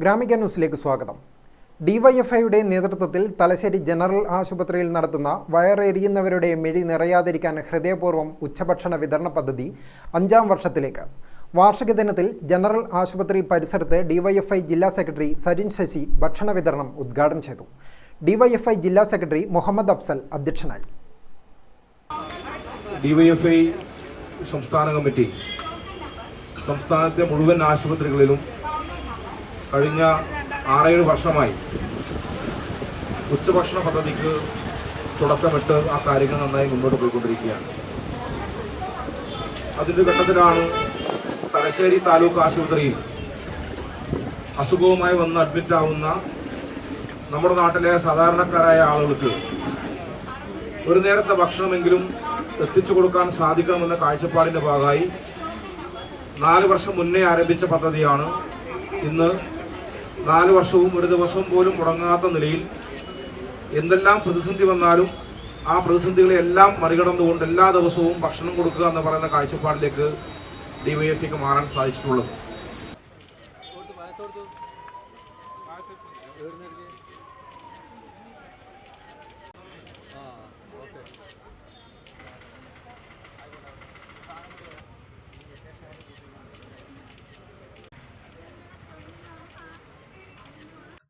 ഗ്രാമിക ന്യൂസിലേക്ക് സ്വാഗതം. ഡിവൈഎഫ്ഐയുടെ നേതൃത്വത്തിൽ തലശ്ശേരി ജനറൽ ആശുപത്രിയിൽ നടത്തുന്ന വയറെരിയുന്നവരുടെ മിഴി നിറയാതിരിക്കാൻ ഹൃദയപൂർവ്വം ഉച്ചഭക്ഷണ വിതരണ പദ്ധതി 5ാം വർഷത്തിലേക്ക്. വാർഷിക ദിനത്തിൽ ജനറൽ ആശുപത്രി പരിസരത്ത് ഡിവൈഎഫ്ഐ ജില്ലാ സെക്രട്ടറി സരിൻ ശശി ഭക്ഷണ വിതരണം ഉദ്ഘാടനം ചെയ്തു. ഡിവൈഎഫ്ഐ ജില്ലാ സെക്രട്ടറി മുഹമ്മദ് അഫ്സൽ അധ്യക്ഷനായി. ഡിവൈഎഫ്ഐ സംസ്ഥാന കമ്മിറ്റി സംസ്ഥാനത്തെ മുഴുവൻ ആശുപത്രികളിലും കഴിഞ്ഞ 6-7 വർഷമായി ഉച്ചഭക്ഷണ പദ്ധതിക്ക് തുടക്കമിട്ട് ആ കാര്യങ്ങൾ നന്നായി മുന്നോട്ട് പോയിക്കൊണ്ടിരിക്കുകയാണ്. അതിൻ്റെ ഘട്ടത്തിലാണ് തലശ്ശേരി താലൂക്ക് ആശുപത്രിയിൽ അസുഖവുമായി വന്ന് അഡ്മിറ്റാവുന്ന നമ്മുടെ നാട്ടിലെ സാധാരണക്കാരായ ആളുകൾക്ക് ഒരു നേരത്തെ ഭക്ഷണമെങ്കിലും എത്തിച്ചു കൊടുക്കാൻ സാധിക്കണമെന്ന കാഴ്ചപ്പാടിൻ്റെ ഭാഗമായി 4 വർഷം മുന്നേ ആരംഭിച്ച പദ്ധതിയാണ് ഇന്ന് 4 വർഷവും ഒരു ദിവസം പോലും മുടങ്ങാത്ത നിലയിൽ എന്തെല്ലാം പ്രതിസന്ധി വന്നാലും ആ പ്രതിസന്ധികളെല്ലാം മറികടന്നുകൊണ്ട് എല്ലാ ദിവസവും ഭക്ഷണം കൊടുക്കുക എന്ന് പറയുന്ന കാഴ്ചപ്പാടിലേക്ക് ഡിവൈഎഫ്ഐക്ക് മാറാൻ സാധിച്ചിട്ടുള്ളത്.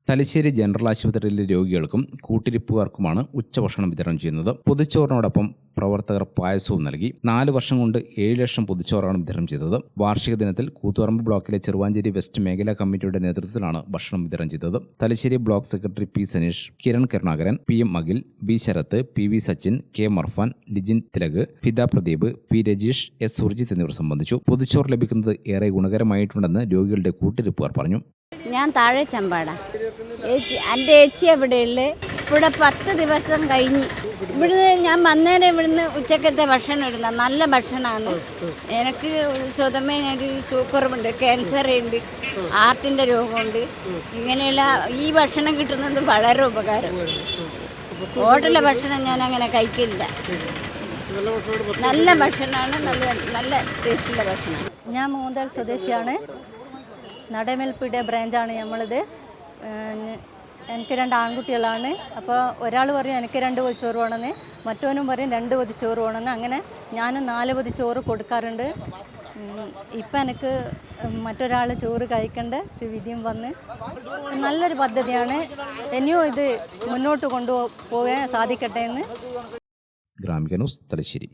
തലശ്ശേരി ജനറൽ ആശുപത്രിയിലെ രോഗികൾക്കും കൂട്ടിരിപ്പുകാർക്കുമാണ് ഉച്ചഭക്ഷണം വിതരണം ചെയ്യുന്നത്. പൊതിച്ചോറിനോടൊപ്പം പ്രവർത്തകർ പായസവും നൽകി. 4 വർഷം കൊണ്ട് 7 ലക്ഷം പൊതിച്ചോറാണ് വിതരണം ചെയ്തത്. വാർഷിക ദിനത്തിൽ കൂത്തുപറമ്പ് ബ്ലോക്കിലെ ചെറുവാഞ്ചേരി വെസ്റ്റ് മേഖലാ കമ്മിറ്റിയുടെ നേതൃത്വത്തിലാണ് ഭക്ഷണം വിതരണം ചെയ്തത്. Thalassery block secretary P Saneesh, Kiran Karunakaran, PM Akhil, B Sarath, PV Sachin, K Marfan, Lijin Thilak, Fida Pradeep, P Rajeesh, S Surjith എന്നിവർ സംബന്ധിച്ചു. പൊതിച്ചോറ് ലഭിക്കുന്നത് ഏറെ ഗുണകരമായിട്ടുണ്ടെന്ന് രോഗികളുടെ കൂട്ടിരിപ്പുകാർ പറഞ്ഞു. ഞാൻ താഴെ ചമ്പാട എൻ്റെ ഏച്ചി എവിടെയുള്ള ഇവിടെ 10 ദിവസം കഴിഞ്ഞ് ഇവിടുന്ന് ഞാൻ വന്നേരം ഇവിടുന്ന് ഉച്ചക്കത്തെ ഭക്ഷണം ഇടുന്ന നല്ല ഭക്ഷണമാണ്. എനിക്ക് സ്വതമേ ഒരു സൂക്കറുണ്ട്, ക്യാൻസർ ഉണ്ട്, ഹാർട്ടിൻ്റെ രോഗമുണ്ട്. ഇങ്ങനെയുള്ള ഈ ഭക്ഷണം കിട്ടുന്നത് വളരെ ഉപകാരം. ഹോട്ടലിലെ ഭക്ഷണം ഞാൻ അങ്ങനെ കഴിക്കില്ല. നല്ല ഭക്ഷണമാണ്, നല്ല ടേസ്റ്റുള്ള ഭക്ഷണമാണ്. ഞാൻ മൂന്തൽ സ്വദേശിയാണ്. നടമേൽപ്പിയുടെ ബ്രാഞ്ചാണ് നമ്മളിത്. എനിക്ക് 2 ആൺകുട്ടികളാണ്. അപ്പോൾ ഒരാൾ പറയും എനിക്ക് 2 പൊതിച്ചോറ് വേണമെന്ന്, മറ്റവനും പറയും 2 പൊതിച്ചോറ് വേണമെന്ന്. അങ്ങനെ ഞാനും 4 പൊതിച്ചോറ് കൊടുക്കാറുണ്ട്. ഇപ്പം എനിക്ക് മറ്റൊരാൾ ചോറ് കഴിക്കേണ്ട ഒരു വിധിയും വന്ന് നല്ലൊരു പദ്ധതിയാണ്. ഇനിയും ഇത് മുന്നോട്ട് കൊണ്ടുപോകാൻ സാധിക്കട്ടെ എന്ന്. ഗ്രാമിക ന്യൂസ്, തലശ്ശേരി.